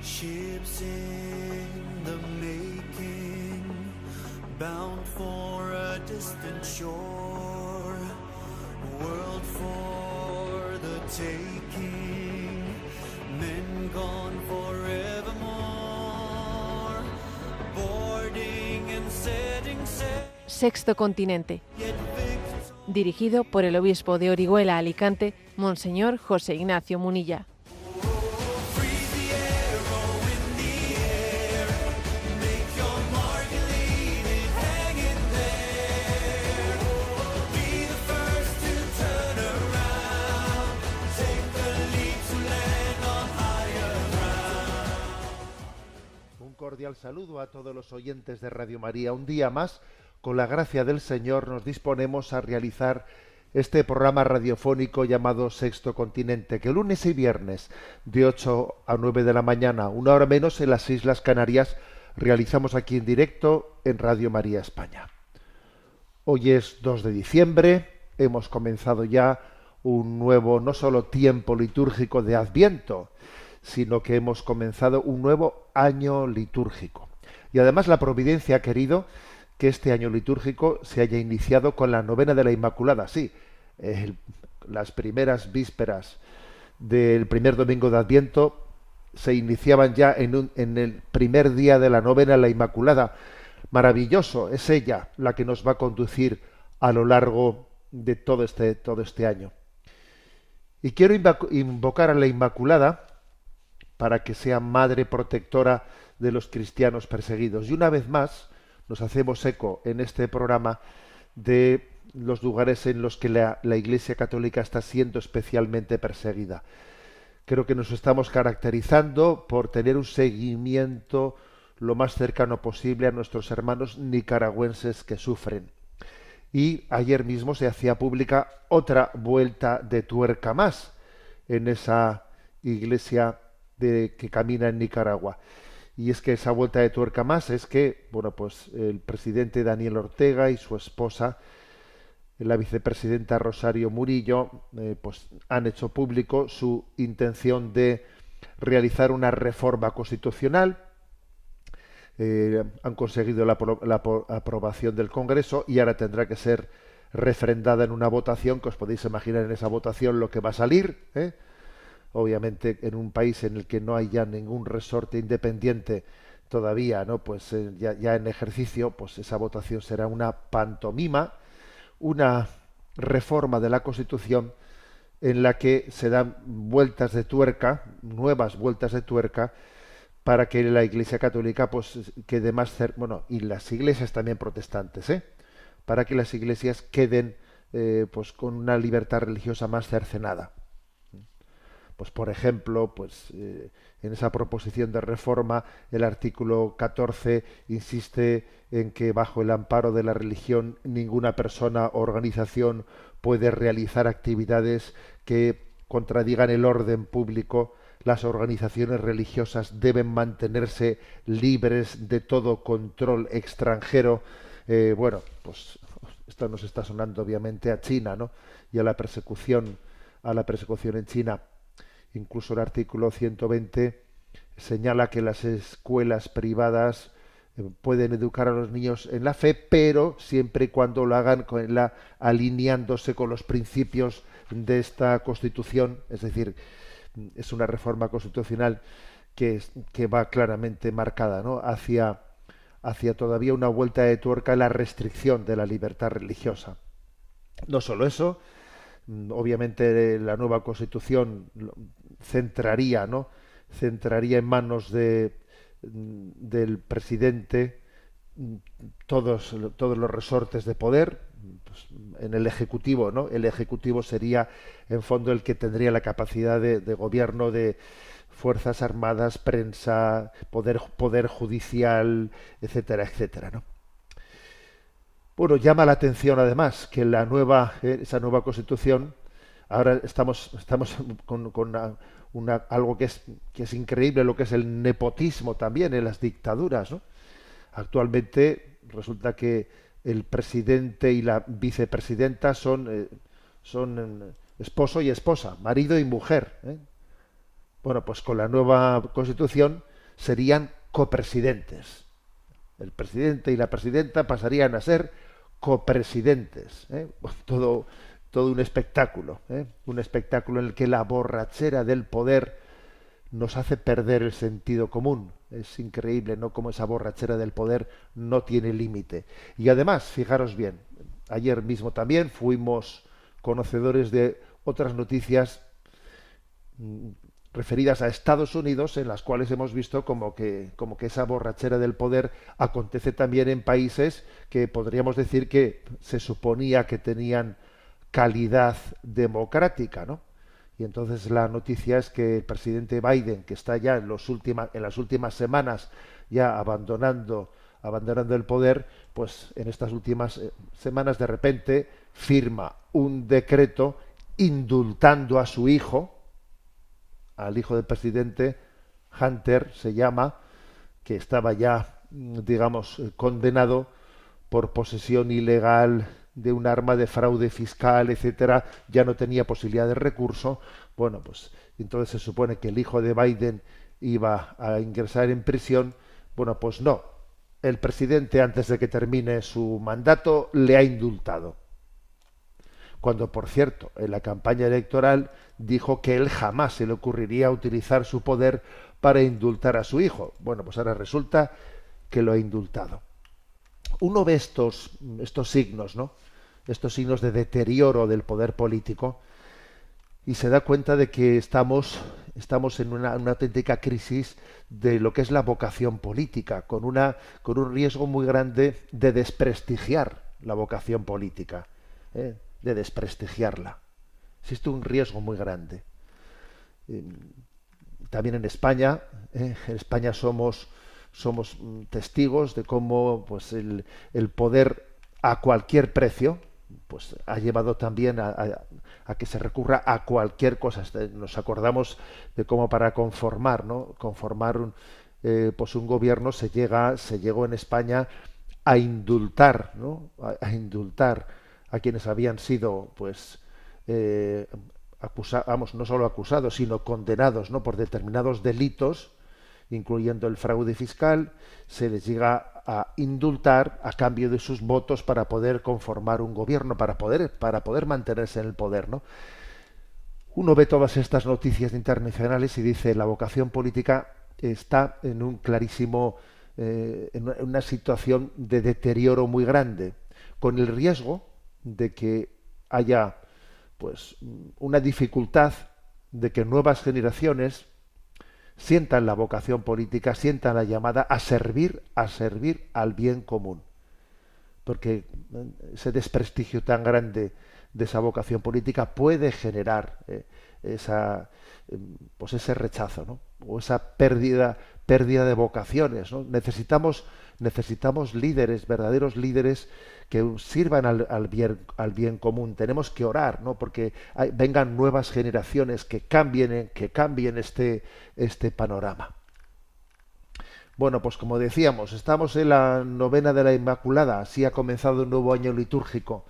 Ships in the making, bound for a distant shore, a world for the taking, men gone forevermore, boarding and setting sail. Sexto Continente, Yet victors dirigido por el obispo de Orihuela, Alicante, Monseñor José Ignacio Munilla. freeze the arrow in the air, make your mark and leave it hanging there. Be the first to turn around, take the leap to land on higher ground. Un cordial saludo a todos los oyentes de Radio María. Un día más, con la gracia del Señor, nos disponemos a realizar este programa radiofónico llamado Sexto Continente, que lunes y viernes, de 8 a 9 de la mañana, una hora menos en las Islas Canarias, realizamos aquí en directo en Radio María España. Hoy es 2 de diciembre, hemos comenzado ya un nuevo, no solo tiempo litúrgico de Adviento, sino que hemos comenzado un nuevo año litúrgico. Y además la Providencia ha querido que este año litúrgico se haya iniciado con la novena de la Inmaculada. Sí, las primeras vísperas del primer domingo de Adviento se iniciaban ya en el primer día de la novena de la Inmaculada. Maravilloso, es ella la que nos va a conducir a lo largo de todo este año. Y quiero invocar a la Inmaculada para que sea madre protectora de los cristianos perseguidos. Y una vez más nos hacemos eco en este programa de los lugares en los que la Iglesia Católica está siendo especialmente perseguida. Creo que nos estamos caracterizando por tener un seguimiento lo más cercano posible a nuestros hermanos nicaragüenses que sufren. Y ayer mismo se hacía pública otra vuelta de tuerca más en esa Iglesia que camina en Nicaragua. Y es que esa vuelta de tuerca más es que, bueno, pues el presidente Daniel Ortega y su esposa, la vicepresidenta Rosario Murillo, pues han hecho público su intención de realizar una reforma constitucional. Han conseguido la aprobación del Congreso y ahora tendrá que ser refrendada en una votación, que os podéis imaginar en esa votación lo que va a salir, Obviamente en un país en el que no hay ya ningún resorte independiente todavía, ¿no? Pues ya en ejercicio, pues esa votación será una pantomima, una reforma de la Constitución en la que se dan vueltas de tuerca, nuevas vueltas de tuerca, para que la Iglesia Católica pues quede más cerca, bueno, y las iglesias también protestantes, para que las iglesias queden pues con una libertad religiosa más cercenada. Pues por ejemplo, en esa proposición de reforma, el artículo 14 insiste en que bajo el amparo de la religión ninguna persona o organización puede realizar actividades que contradigan el orden público. Las organizaciones religiosas deben mantenerse libres de todo control extranjero. Pues esto nos está sonando obviamente a China, ¿no? Y a la persecución en China. Incluso el artículo 120 señala que las escuelas privadas pueden educar a los niños en la fe, pero siempre y cuando lo hagan alineándose con los principios de esta Constitución. Es decir, es una reforma constitucional que va claramente marcada, ¿no? hacia todavía una vuelta de tuerca en la restricción de la libertad religiosa. No solo eso, obviamente la nueva Constitución centraría en manos del presidente todos los resortes de poder, pues, en el Ejecutivo, ¿no? El Ejecutivo sería en fondo el que tendría la capacidad de gobierno de Fuerzas Armadas, prensa, poder judicial, etcétera, etcétera, ¿no? Bueno, llama la atención además que esa nueva Constitución, ahora estamos con algo que es increíble, lo que es el nepotismo también en las dictaduras, ¿no? Actualmente resulta que el presidente y la vicepresidenta son esposo y esposa, marido y mujer, ¿eh? Bueno, pues con la nueva Constitución serían copresidentes. El presidente y la presidenta pasarían a ser copresidentes. Todo un espectáculo, un espectáculo en el que la borrachera del poder nos hace perder el sentido común. Es increíble, ¿no?, cómo esa borrachera del poder no tiene límite. Y además, fijaros bien, ayer mismo también fuimos conocedores de otras noticias referidas a Estados Unidos, en las cuales hemos visto como que esa borrachera del poder acontece también en países que podríamos decir que se suponía que tenían calidad democrática, ¿no? Y entonces la noticia es que el presidente Biden, que está ya en las últimas semanas ya abandonando el poder, pues en estas últimas semanas de repente firma un decreto indultando a su hijo, al hijo del presidente, Hunter se llama, que estaba ya, digamos, condenado por posesión ilegal de un arma, de fraude fiscal, etcétera, ya no tenía posibilidad de recurso. Bueno, pues entonces se supone que el hijo de Biden iba a ingresar en prisión. Bueno, pues no. El presidente, antes de que termine su mandato, le ha indultado. Cuando, por cierto, en la campaña electoral dijo que él jamás se le ocurriría utilizar su poder para indultar a su hijo. Bueno, pues ahora resulta que lo ha indultado. Uno ve estos signos, ¿no? Estos signos de deterioro del poder político y se da cuenta de que estamos en una auténtica crisis de lo que es la vocación política, con un riesgo muy grande de desprestigiar la vocación política, de desprestigiarla. Existe un riesgo muy grande. También en España somos testigos de cómo pues el poder a cualquier precio pues ha llevado también a que se recurra a cualquier cosa. Nos acordamos de cómo para conformar un gobierno se llegó en España a indultar, ¿no?, a indultar a quienes habían sido pues no solo acusados sino condenados, ¿no?, por determinados delitos, incluyendo el fraude fiscal. Se les llega a indultar a cambio de sus votos para poder conformar un gobierno, para poder mantenerse en el poder, ¿no? Uno ve todas estas noticias internacionales y dice: la vocación política está en un clarísimo, en una situación de deterioro muy grande, con el riesgo de que haya pues una dificultad de que nuevas generaciones sientan la vocación política, sientan la llamada a servir al bien común. Porque ese desprestigio tan grande de esa vocación política puede generar ese rechazo, ¿no?, o esa pérdida de vocaciones, ¿no? Necesitamos líderes, verdaderos líderes que sirvan al bien común. Tenemos que orar, ¿no?, porque vengan nuevas generaciones que cambien este panorama. Bueno, pues como decíamos, estamos en la novena de la Inmaculada. Así ha comenzado un nuevo año litúrgico,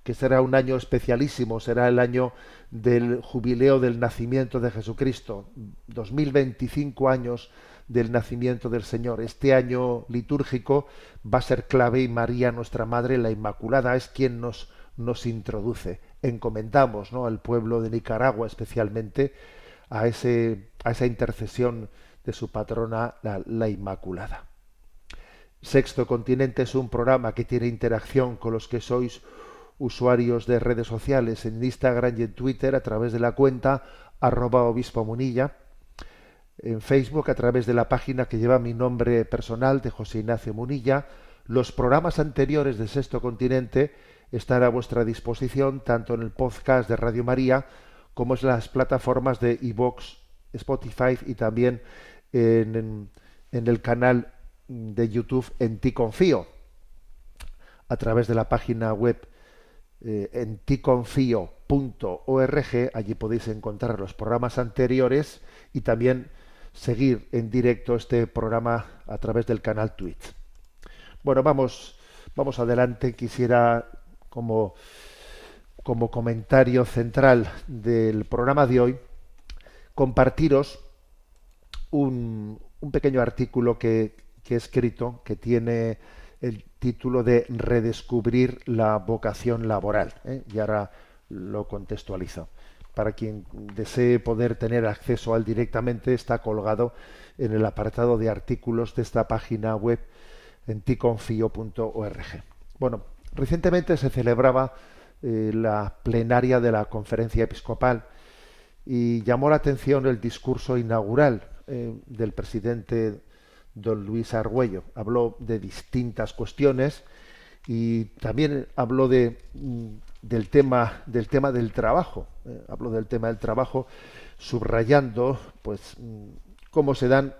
que será un año especialísimo, será el año del jubileo del nacimiento de Jesucristo, 2025 años del nacimiento del Señor. Este año litúrgico va a ser clave y María, nuestra Madre, la Inmaculada, es quien nos introduce. Encomendamos, ¿no?, al pueblo de Nicaragua especialmente a esa intercesión de su patrona, la Inmaculada. Sexto Continente es un programa que tiene interacción con los que sois usuarios de redes sociales en Instagram y en Twitter a través de la cuenta @obispomunilla, en Facebook a través de la página que lleva mi nombre personal de José Ignacio Munilla. Los programas anteriores de Sexto Continente están a vuestra disposición tanto en el podcast de Radio María como en las plataformas de iVoox, Spotify y también en el canal de YouTube En Ti Confío, a través de la página web enticonfio.org. Allí podéis encontrar los programas anteriores y también seguir en directo este programa a través del canal Twitch. Bueno, vamos adelante. Quisiera, como comentario central del programa de hoy, compartiros un un pequeño artículo que he escrito que tiene el título de Redescubrir la vocación laboral, ¿eh? Y ahora lo contextualizo. Para quien desee poder tener acceso al directamente, está colgado en el apartado de artículos de esta página web en ticonfio.org. Bueno, recientemente se celebraba la plenaria de la Conferencia Episcopal y llamó la atención el discurso inaugural del presidente don Luis Argüello. Habló de distintas cuestiones y también habló del tema del trabajo. Habló del tema del trabajo, subrayando pues cómo se dan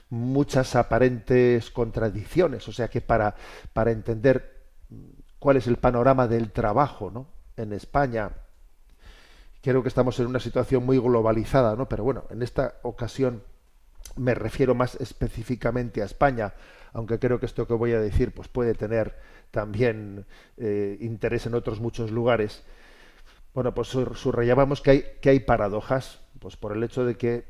muchas aparentes contradicciones. O sea que para entender cuál es el panorama del trabajo, ¿no?, en España, creo que estamos en una situación muy globalizada, ¿no? Pero bueno, en esta ocasión me refiero más específicamente a España, aunque creo que esto que voy a decir pues puede tener también interés en otros muchos lugares. Bueno, pues subrayábamos que hay paradojas, pues por el hecho de que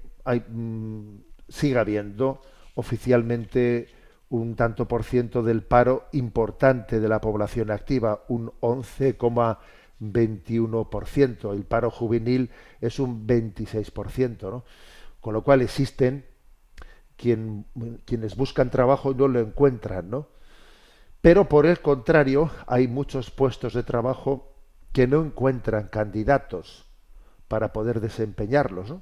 siga habiendo oficialmente un tanto por ciento del paro importante de la población activa, un 11,21%. El paro juvenil es un 26%, ¿no? Con lo cual existen quienes buscan trabajo y no lo encuentran, ¿no? Pero por el contrario, hay muchos puestos de trabajo que no encuentran candidatos para poder desempeñarlos, ¿no?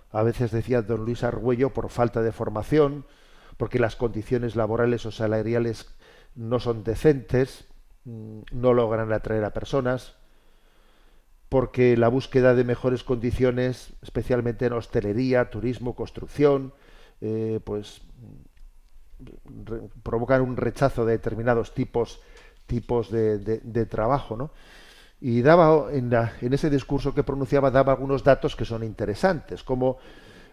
A veces decía don Luis Argüello por falta de formación, porque las condiciones laborales o salariales no son decentes, no logran atraer a personas, porque la búsqueda de mejores condiciones, especialmente en hostelería, turismo, construcción, provocan un rechazo de determinados tipos de trabajo, ¿no? Y daba en ese discurso que pronunciaba, daba algunos datos que son interesantes, como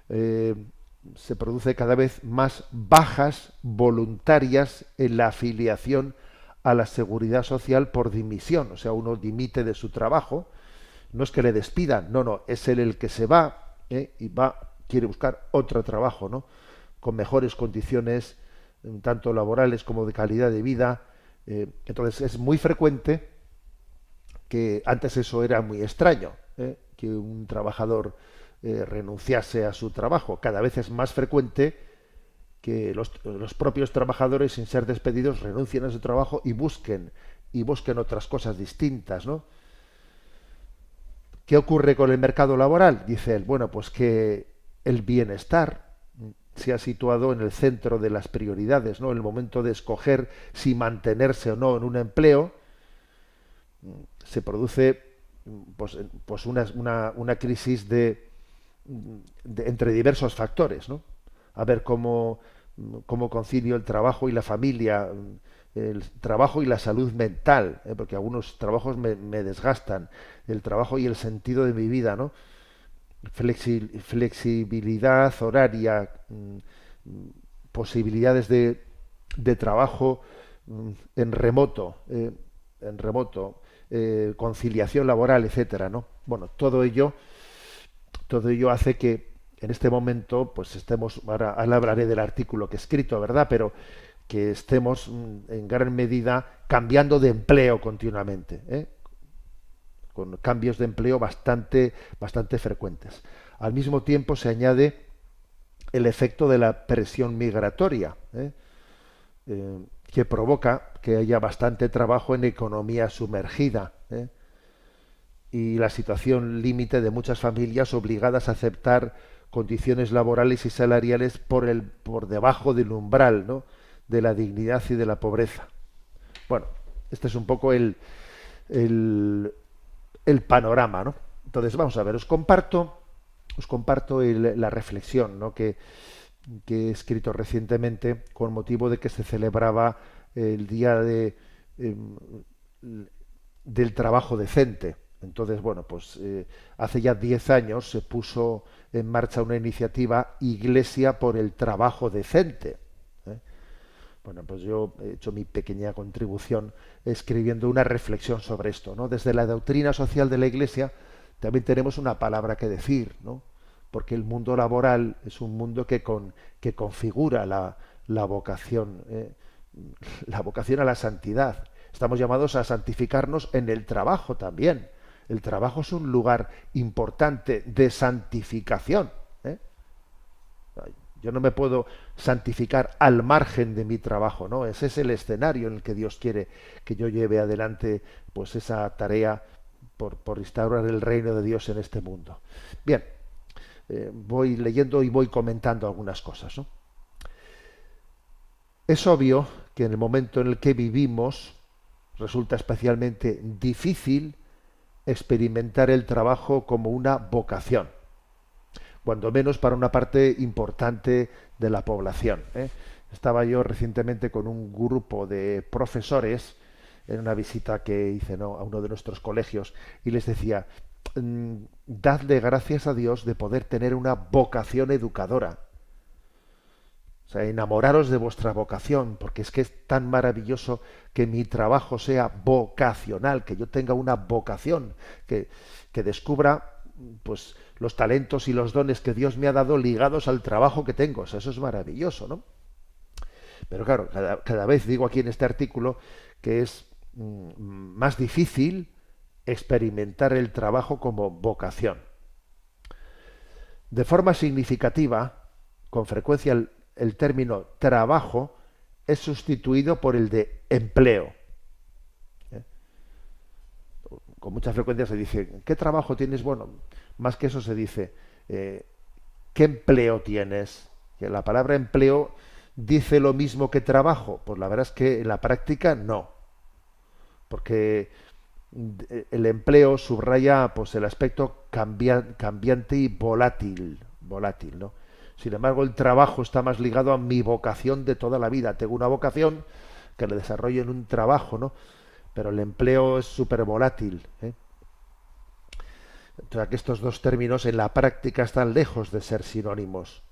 se produce cada vez más bajas voluntarias en la afiliación a la seguridad social por dimisión. O sea, uno dimite de su trabajo, no es que le despidan, no, es él el que se va, y quiere buscar otro trabajo, ¿no?, con mejores condiciones, tanto laborales como de calidad de vida. Entonces es muy frecuente, que antes eso era muy extraño, que un trabajador renunciase a su trabajo. Cada vez es más frecuente que los propios trabajadores, sin ser despedidos, renuncien a su trabajo y busquen otras cosas distintas, ¿no? ¿Qué ocurre con el mercado laboral? Dice él, bueno, pues que el bienestar se ha situado en el centro de las prioridades, ¿no? En el momento de escoger si mantenerse o no en un empleo, se produce pues una crisis entre diversos factores, ¿no? A ver cómo concilio el trabajo y la familia, el trabajo y la salud mental, porque algunos trabajos me desgastan, el trabajo y el sentido de mi vida, ¿no? Flexibilidad horaria, posibilidades de trabajo en remoto, conciliación laboral, etcétera, ¿no? Bueno, todo ello hace que en este momento, pues estemos, ahora hablaré del artículo que he escrito, ¿verdad? Pero que estemos en gran medida cambiando de empleo continuamente, con cambios de empleo bastante frecuentes. Al mismo tiempo se añade el efecto de la presión migratoria, que provoca que haya bastante trabajo en economía sumergida, y la situación límite de muchas familias obligadas a aceptar condiciones laborales y salariales por debajo del umbral, ¿no?, de la dignidad y de la pobreza. Bueno, este es un poco el panorama, ¿no? Entonces, vamos a ver, os comparto la reflexión, ¿no?, que he escrito recientemente con motivo de que se celebraba el Día del Trabajo Decente. Entonces, bueno, pues hace ya 10 años se puso en marcha una iniciativa, Iglesia por el Trabajo Decente. Bueno, pues yo he hecho mi pequeña contribución escribiendo una reflexión sobre esto, ¿no? Desde la doctrina social de la Iglesia también tenemos una palabra que decir, ¿no? porque el mundo laboral es un mundo que configura la vocación, la vocación a la santidad. Estamos llamados a santificarnos en el trabajo también. El trabajo es un lugar importante de santificación, ¿eh? Yo no me puedo santificar al margen de mi trabajo, ¿no? Ese es el escenario en el que Dios quiere que yo lleve adelante pues esa tarea por instaurar el reino de Dios en este mundo. Bien, voy leyendo y voy comentando algunas cosas, ¿no? Es obvio que en el momento en el que vivimos resulta especialmente difícil experimentar el trabajo como una vocación, cuando menos para una parte importante de la población, ¿eh? Estaba yo recientemente con un grupo de profesores en una visita que hice, ¿no?, a uno de nuestros colegios, y les decía, dadle gracias a Dios de poder tener una vocación educadora. O sea, enamoraros de vuestra vocación, porque es que es tan maravilloso que mi trabajo sea vocacional, que yo tenga una vocación, que descubra pues los talentos y los dones que Dios me ha dado ligados al trabajo que tengo. O sea, eso es maravilloso, ¿no? Pero claro, cada vez digo aquí en este artículo que es más difícil experimentar el trabajo como vocación. De forma significativa, con frecuencia el término trabajo es sustituido por el de empleo. Con mucha frecuencia se dice, ¿qué trabajo tienes? Bueno, más que eso se dice, ¿qué empleo tienes? Que la palabra empleo dice lo mismo que trabajo. Pues la verdad es que en la práctica no. Porque el empleo subraya pues el aspecto cambiante y volátil, ¿no? Sin embargo, el trabajo está más ligado a mi vocación de toda la vida. Tengo una vocación que la desarrollo en un trabajo, ¿no? Pero el empleo es súper volátil, ¿eh? O sea, que estos dos términos en la práctica están lejos de ser sinónimos.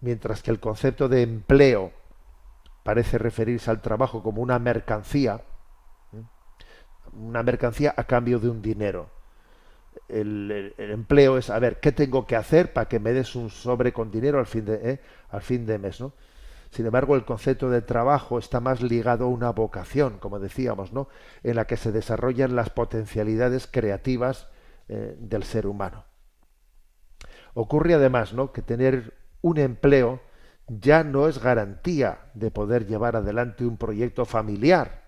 Mientras que el concepto de empleo parece referirse al trabajo como una mercancía a cambio de un dinero. El empleo es, a ver, ¿qué tengo que hacer para que me des un sobre con dinero al fin de mes, ¿no? Sin embargo, el concepto de trabajo está más ligado a una vocación, como decíamos, ¿no?, en la que se desarrollan las potencialidades creativas del ser humano. Ocurre además, ¿no?, que tener un empleo ya no es garantía de poder llevar adelante un proyecto familiar,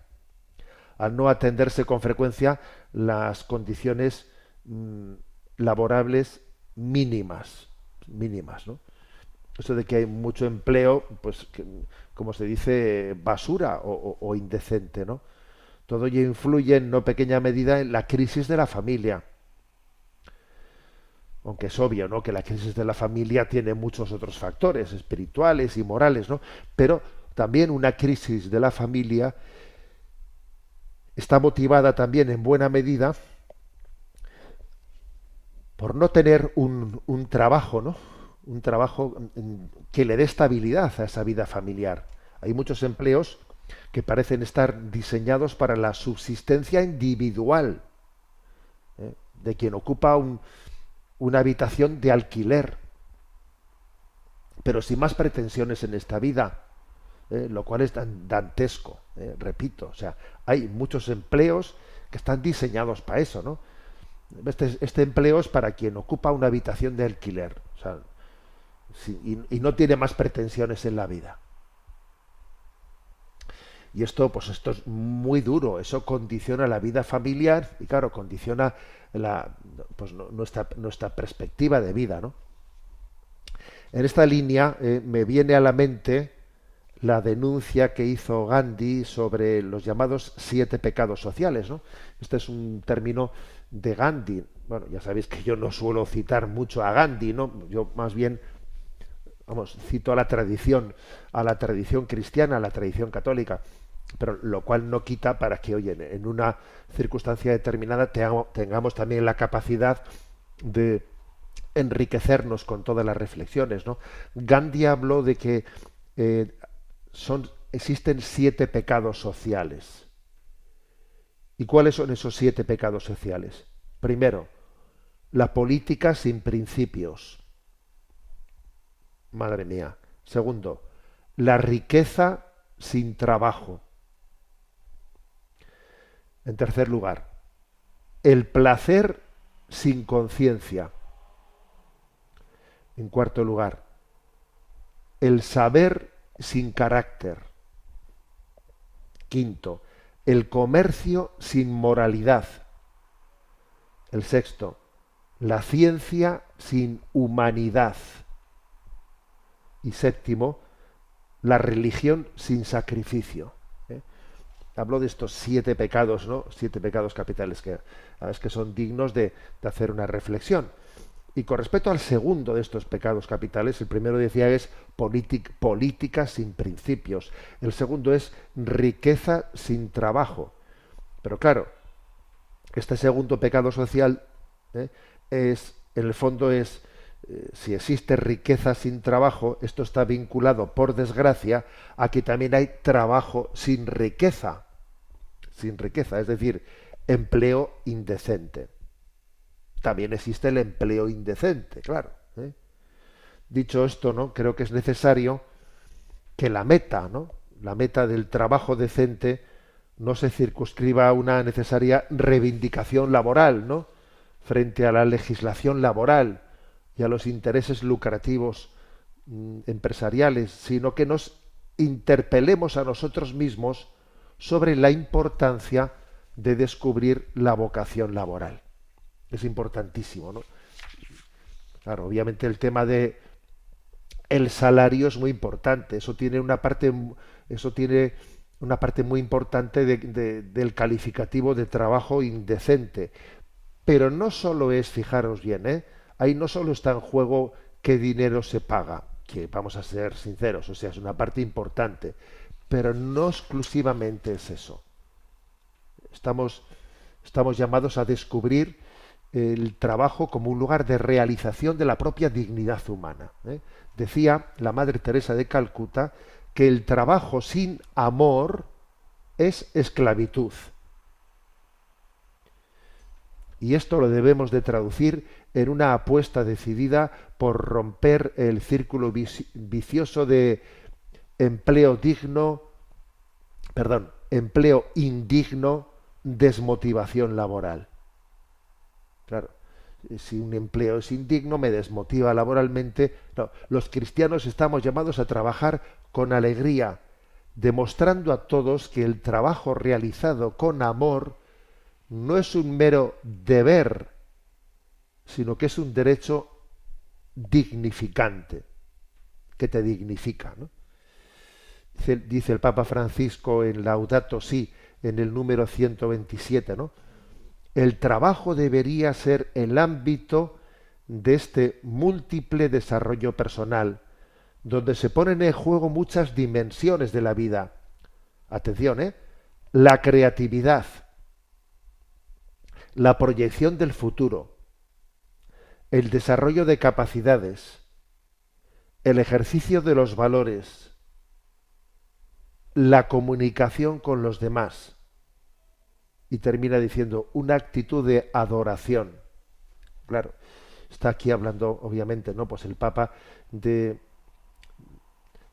al no atenderse con frecuencia las condiciones laborables mínimas, ¿no? Eso de que hay mucho empleo, pues, como se dice, basura o indecente, ¿no? Todo ello influye en no pequeña medida en la crisis de la familia. Aunque es obvio, ¿no?, que la crisis de la familia tiene muchos otros factores espirituales y morales, ¿no? Pero también una crisis de la familia está motivada también en buena medida por no tener un trabajo, ¿no?, un trabajo que le dé estabilidad a esa vida familiar. Hay muchos empleos que parecen estar diseñados para la subsistencia individual, de quien ocupa una habitación de alquiler, pero sin más pretensiones en esta vida, lo cual es dantesco, repito. O sea, hay muchos empleos que están diseñados para eso, ¿no? Este empleo es para quien ocupa una habitación de alquiler, o sea, y no tiene más pretensiones en la vida. Y esto es muy duro. Eso condiciona la vida familiar y, claro, condiciona nuestra perspectiva de vida, ¿no? En esta línea me viene a la mente la denuncia que hizo Gandhi sobre los llamados 7 pecados sociales, ¿no? Este es un término de Gandhi. Bueno, ya sabéis que yo no suelo citar mucho a Gandhi, ¿no? Yo más bien, cito a la tradición cristiana, a la tradición católica, pero lo cual no quita para que, oye, en una circunstancia determinada tengamos también la capacidad de enriquecernos con todas las reflexiones, ¿no? Gandhi habló de que existen 7 pecados sociales. ¿Y cuáles son esos 7 pecados sociales? Primero, la política sin principios. Madre mía. Segundo, la riqueza sin trabajo. En tercer lugar, el placer sin conciencia. En cuarto lugar, el saber sin carácter. Quinto, el comercio sin moralidad. El sexto, la ciencia sin humanidad. Y séptimo, la religión sin sacrificio. Hablo de estos 7 pecados, ¿no? 7 pecados capitales que son dignos de hacer una reflexión. Y con respecto al segundo de estos pecados capitales, el primero decía es política sin principios. El segundo es riqueza sin trabajo. Pero claro, este segundo pecado social es, en el fondo es, si existe riqueza sin trabajo, esto está vinculado, por desgracia, a que también hay trabajo sin riqueza. Sin riqueza, es decir, empleo indecente. También existe el empleo indecente, claro. Dicho esto, ¿no? Creo que es necesario que la meta, ¿no? La meta del trabajo decente no se circunscriba a una necesaria reivindicación laboral, ¿no? Frente a la legislación laboral y a los intereses lucrativos empresariales, sino que nos interpelemos a nosotros mismos sobre la importancia de descubrir la vocación laboral. Es importantísimo, ¿no? Claro, obviamente el tema de el salario es muy importante. Eso tiene una parte muy importante del calificativo de trabajo indecente. Pero no solo es, fijaros bien, ahí no solo está en juego qué dinero se paga, que vamos a ser sinceros, o sea, es una parte importante, pero no exclusivamente es eso. Estamos llamados a descubrir el trabajo como un lugar de realización de la propia dignidad humana. Decía la Madre Teresa de Calcuta que el trabajo sin amor es esclavitud. Y esto lo debemos de traducir en una apuesta decidida por romper el círculo vicioso de empleo indigno, desmotivación laboral. Claro, si un empleo es indigno, me desmotiva laboralmente. No, los cristianos estamos llamados a trabajar con alegría, demostrando a todos que el trabajo realizado con amor no es un mero deber, sino que es un derecho dignificante, que te dignifica, ¿no? Dice el Papa Francisco en Laudato Si, en el número 127, ¿no? El trabajo debería ser el ámbito de este múltiple desarrollo personal, donde se ponen en juego muchas dimensiones de la vida. Atención, la creatividad, la proyección del futuro, el desarrollo de capacidades, el ejercicio de los valores, la comunicación con los demás. Y termina diciendo una actitud de adoración. Claro, está aquí hablando, obviamente, ¿no? Pues el Papa de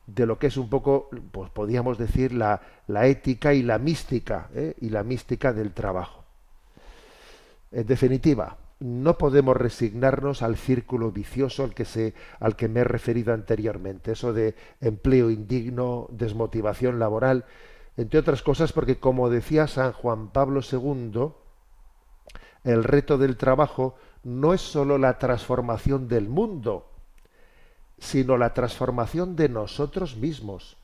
lo que es un poco, pues podríamos decir, la ética y la mística, y la mística del trabajo. En definitiva, no podemos resignarnos al círculo vicioso al que me he referido anteriormente, eso de empleo indigno, desmotivación laboral, entre otras cosas porque, como decía San Juan Pablo II, el reto del trabajo no es sólo la transformación del mundo, sino la transformación de nosotros mismos.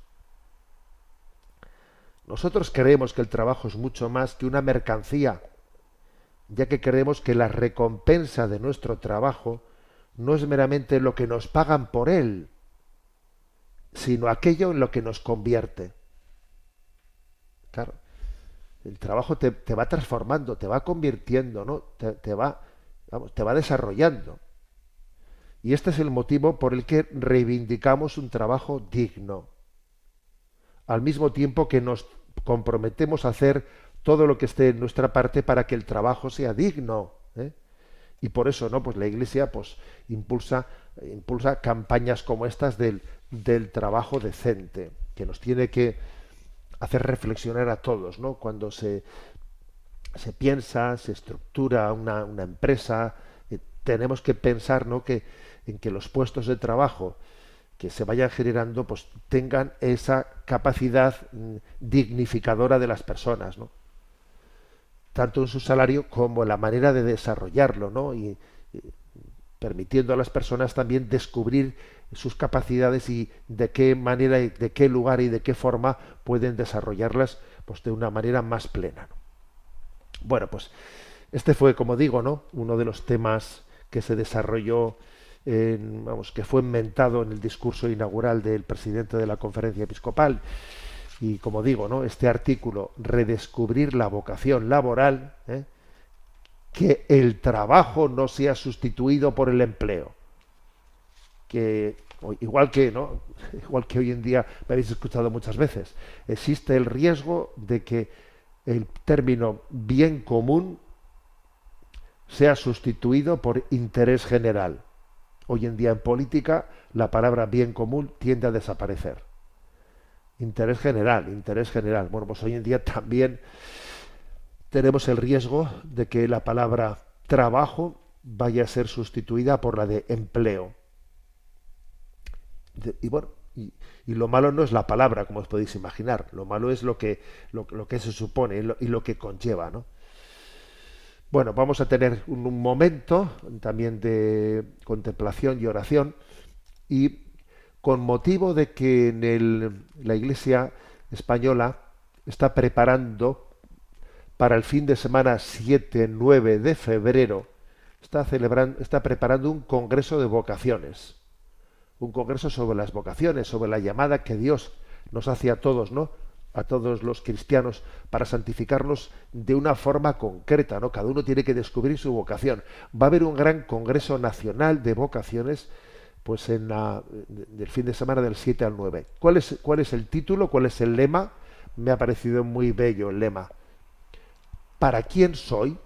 Nosotros creemos que el trabajo es mucho más que una mercancía, ya que creemos que la recompensa de nuestro trabajo no es meramente lo que nos pagan por él, sino aquello en lo que nos convierte. Claro, el trabajo te va transformando, te va convirtiendo, ¿no? Te va desarrollando. Y este es el motivo por el que reivindicamos un trabajo digno, al mismo tiempo que nos comprometemos a hacer todo lo que esté en nuestra parte para que el trabajo sea digno, Y por eso, ¿no? Pues la Iglesia pues impulsa campañas como estas del trabajo decente, que nos tiene que hacer reflexionar a todos, ¿no? Cuando se piensa, se estructura una empresa, tenemos que pensar, ¿no? En que los puestos de trabajo que se vayan generando pues tengan esa capacidad dignificadora de las personas, ¿no? Tanto en su salario como en la manera de desarrollarlo, ¿no? Y permitiendo a las personas también descubrir sus capacidades y de qué manera, y de qué lugar y de qué forma pueden desarrollarlas pues de una manera más plena, ¿no? Bueno, pues este fue, como digo, ¿no? Uno de los temas que se desarrolló, que fue inventado en el discurso inaugural del presidente de la Conferencia Episcopal. Y como digo, ¿no? Este artículo, redescubrir la vocación laboral, que el trabajo no sea sustituido por el empleo. Que igual que, ¿no? Igual que hoy en día me habéis escuchado muchas veces, existe el riesgo de que el término bien común sea sustituido por interés general. Hoy en día en política la palabra bien común tiende a desaparecer. Interés general, interés general. Bueno, pues hoy en día también tenemos el riesgo de que la palabra trabajo vaya a ser sustituida por la de empleo. Y bueno, y lo malo no es la palabra, como os podéis imaginar. Lo malo es lo que se supone y lo que conlleva, ¿no? Bueno, vamos a tener un momento también de contemplación y oración, y con motivo de que la Iglesia española está preparando para el fin de semana 7-9 de febrero, está preparando un congreso de vocaciones, un congreso sobre las vocaciones, sobre la llamada que Dios nos hace a todos, ¿no? A todos los cristianos para santificarnos de una forma concreta, ¿no? Cada uno tiene que descubrir su vocación. Va a haber un gran congreso nacional de vocaciones, pues del fin de semana del 7 al 9. ¿Cuál es el título? ¿Cuál es el lema? Me ha parecido muy bello el lema. ¿Para quién soy?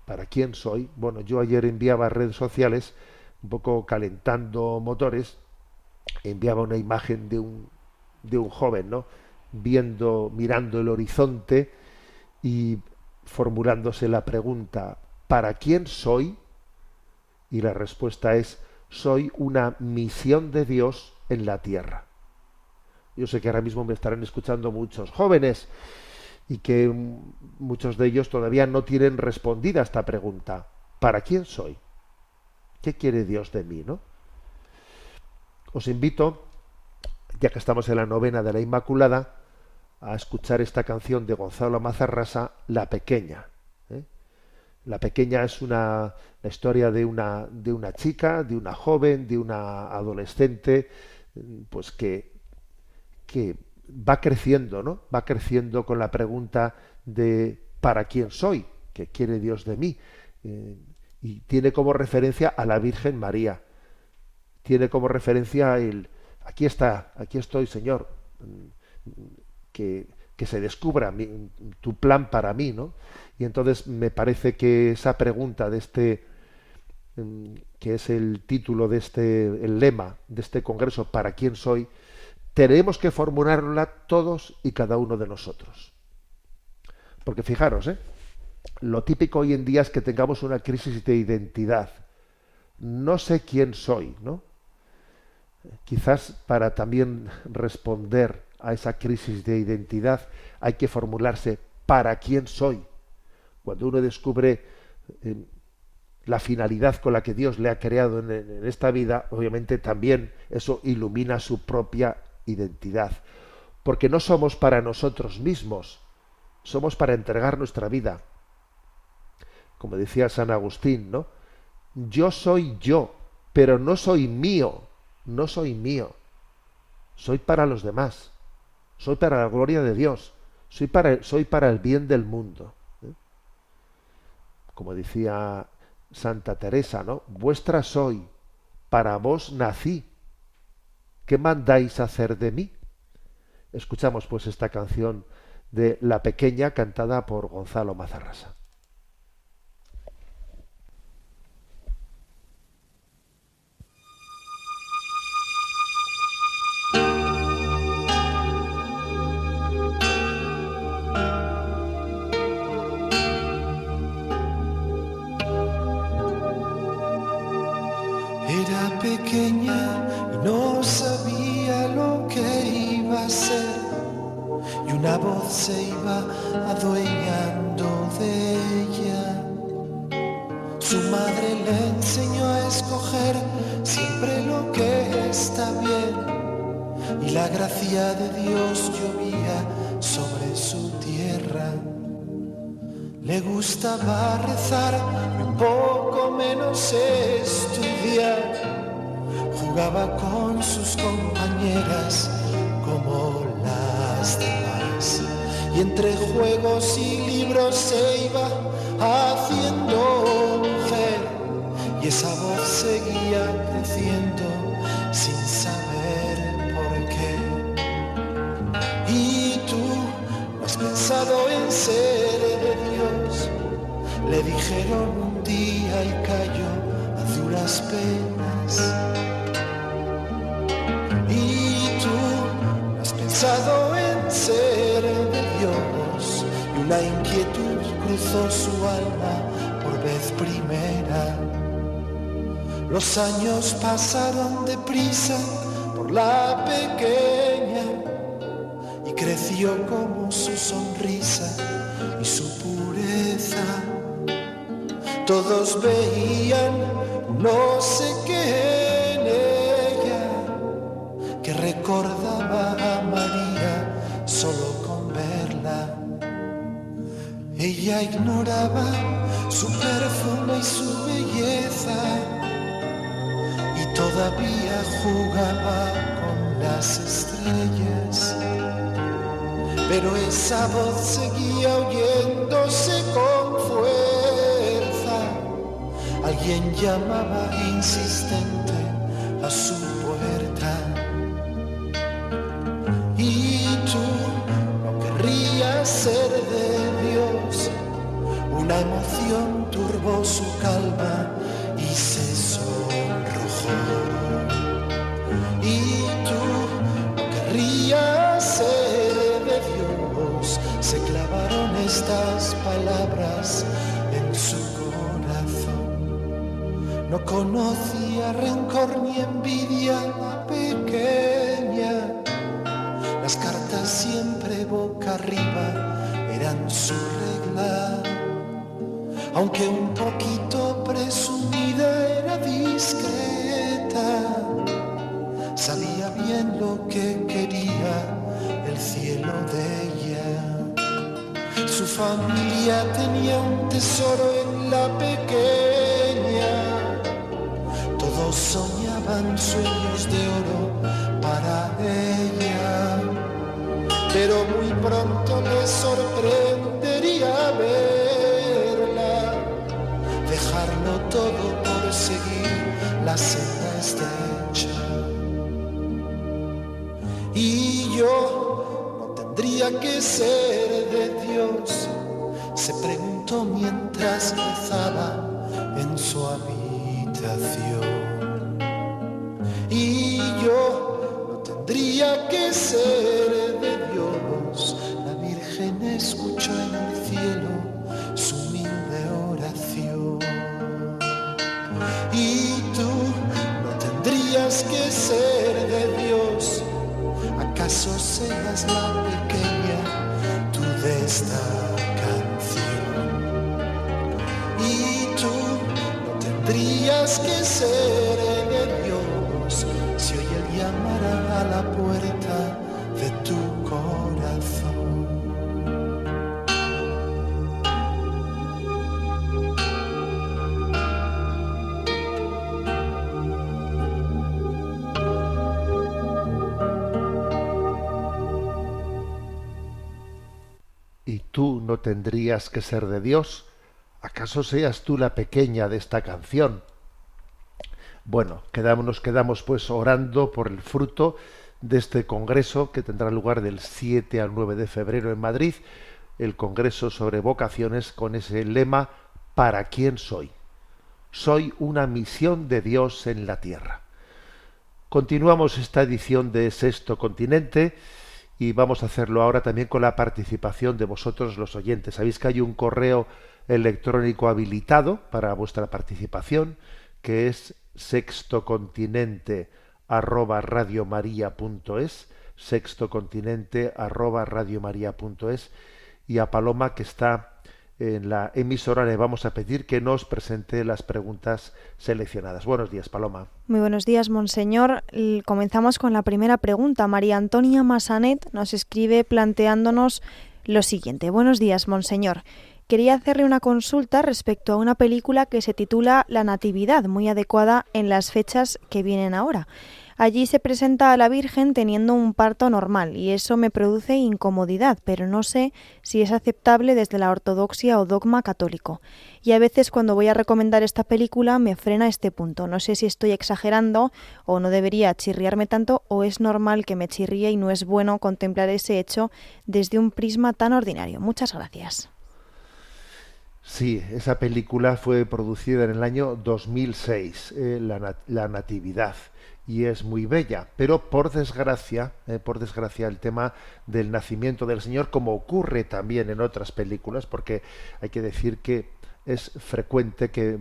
¿Para quién soy? Bueno, yo ayer enviaba a redes sociales, un poco calentando motores, enviaba una imagen de un joven, ¿no? Mirando el horizonte y formulándose la pregunta, ¿para quién soy? Y la respuesta es, soy una misión de Dios en la tierra. Yo sé que ahora mismo me estarán escuchando muchos jóvenes y que muchos de ellos todavía no tienen respondida esta pregunta. ¿Para quién soy? ¿Qué quiere Dios de mí, no? Os invito, ya que estamos en la novena de la Inmaculada, a escuchar esta canción de Gonzalo Mazarrasa, La Pequeña. La Pequeña es la historia de una chica, de una joven, de una adolescente, pues que va creciendo, ¿no? Va creciendo con la pregunta de ¿para quién soy? ¿Qué quiere Dios de mí? Y tiene como referencia a la Virgen María. Tiene como referencia aquí estoy, Señor, que se descubra tu plan para mí, ¿no? Y entonces me parece que esa pregunta que es el título el lema de este congreso, ¿para quién soy?, tenemos que formularla todos y cada uno de nosotros. Porque fijaros, lo típico hoy en día es que tengamos una crisis de identidad. No sé quién soy, ¿no? Quizás para también responder a esa crisis de identidad hay que formularse ¿para quién soy? Cuando uno descubre la finalidad con la que Dios le ha creado en esta vida, obviamente también eso ilumina su propia identidad. Porque no somos para nosotros mismos, somos para entregar nuestra vida. Como decía San Agustín, ¿no? Yo soy yo, pero no soy mío. No soy mío, soy para los demás, soy para la gloria de Dios, soy para el bien del mundo. Como decía Santa Teresa, ¿no? Vuestra soy, para vos nací, ¿qué mandáis hacer de mí? Escuchamos pues esta canción de La Pequeña cantada por Gonzalo Mazarrasa. Era pequeña y no sabía lo que iba a ser, y una voz se iba adueñando de ella. Su madre le enseñó a escoger siempre lo que está bien, y la gracia de Dios llovía sobre su tierra. Le gustaba rezar y un poco menos estudiar. Jugaba con sus compañeras como las demás, y entre juegos y libros se iba haciendo mujer, y esa voz seguía creciendo sin saber por qué. ¿Y tú no has pensado en ser de Dios?, le dijeron un día y cayó a duras penas. ¿Y tú no has pensado en ser de Dios? Y una inquietud cruzó su alma por vez primera. Los años pasaron deprisa por la pequeña, y creció como su sonrisa y su pureza. Todos veían no sé qué en ella, que recordaba a María solo con verla. Ella ignoraba su perfume y su belleza, y todavía jugaba con las estrellas. Pero esa voz seguía oyéndose con fuerza. Alguien llamaba insistente a su puerta. Y tú no querrías ser de Dios. Una emoción turbó su calma y se sonrojó. Y tú no querrías ser de Dios. Se clavaron estas palabras en su corazón. No conocía rencor ni envidia la pequeña. Las cartas siempre boca arriba eran su regla. Aunque un poquito presumida, era discreta. Sabía bien lo que quería el cielo de ella. Su familia tenía un tesoro en la pequeña. Todos soñaban sueños de oro para ella. Pero muy pronto les sorprendería verla dejarlo todo por seguir la senda estrecha. Y yo no tendría que ser de Dios, se preguntó mientras rezaba en su habitación. Y yo no tendría que ser de Dios, la Virgen escuchó en el cielo su humilde oración. Y tú no tendrías que ser de Dios, ¿acaso seas la pequeña tú de esta canción? Y tú no tendrías que ser de Dios si hoy Él llamara a la puerta de tu corazón. ¿Y tú no tendrías que ser de Dios? ¿Acaso seas tú la pequeña de esta canción? Bueno, nos quedamos pues orando por el fruto de este congreso que tendrá lugar del 7 al 9 de febrero en Madrid, el congreso sobre vocaciones con ese lema: ¿para quién soy? Soy una misión de Dios en la tierra. Continuamos esta edición de Sexto Continente y vamos a hacerlo ahora también con la participación de vosotros los oyentes. Sabéis que hay un correo electrónico habilitado para vuestra participación, que es sextocontinente@radiomaria.es, sextocontinente@radiomaria.es, y a Paloma, que está en la emisora, le vamos a pedir que nos presente las preguntas seleccionadas. Buenos días, Paloma. Muy buenos días, monseñor. Comenzamos con la primera pregunta. María Antonia Massanet nos escribe planteándonos lo siguiente. Buenos días, monseñor. Quería hacerle una consulta respecto a una película que se titula La Natividad, muy adecuada en las fechas que vienen ahora. Allí se presenta a la Virgen teniendo un parto normal y eso me produce incomodidad, pero no sé si es aceptable desde la ortodoxia o dogma católico. Y a veces cuando voy a recomendar esta película me frena este punto. No sé si estoy exagerando o no debería chirriarme tanto o es normal que me chirríe y no es bueno contemplar ese hecho desde un prisma tan ordinario. Muchas gracias. Sí, esa película fue producida en el año 2006, La Natividad, y es muy bella, pero por desgracia, el tema del nacimiento del Señor, como ocurre también en otras películas, porque hay que decir que es frecuente que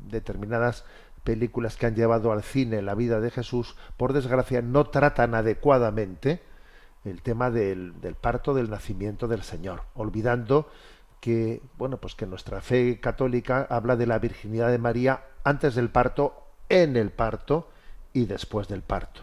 determinadas películas que han llevado al cine la vida de Jesús, por desgracia, no tratan adecuadamente el tema del parto, del nacimiento del Señor, olvidando que, bueno, pues que nuestra fe católica habla de la virginidad de María antes del parto, en el parto y después del parto.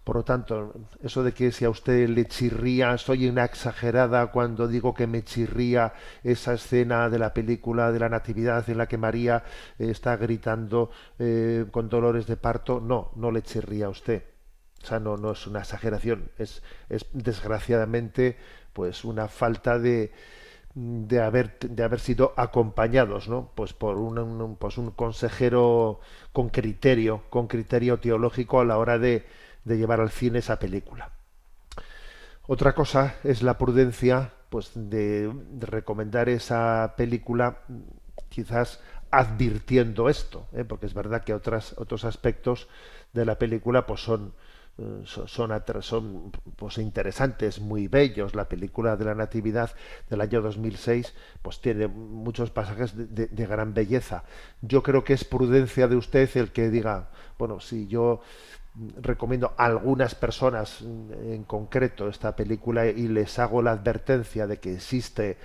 Por lo tanto, eso de que si a usted le chirría, soy una exagerada cuando digo que me chirría esa escena de la película de la Natividad en la que María está gritando con dolores de parto, no le chirría a usted. O sea, no es una exageración, es desgraciadamente pues una falta de haber sido acompañados, ¿no? Pues por un consejero con criterio teológico a la hora de llevar al cine esa película. Otra cosa es la prudencia, pues de recomendar esa película, quizás advirtiendo esto, porque es verdad que otros aspectos de la película pues son pues interesantes, muy bellos. La película de la Natividad del año 2006 pues tiene muchos pasajes de gran belleza. Yo creo que es prudencia de usted el que diga, bueno, si yo recomiendo a algunas personas en concreto esta película y les hago la advertencia de que existe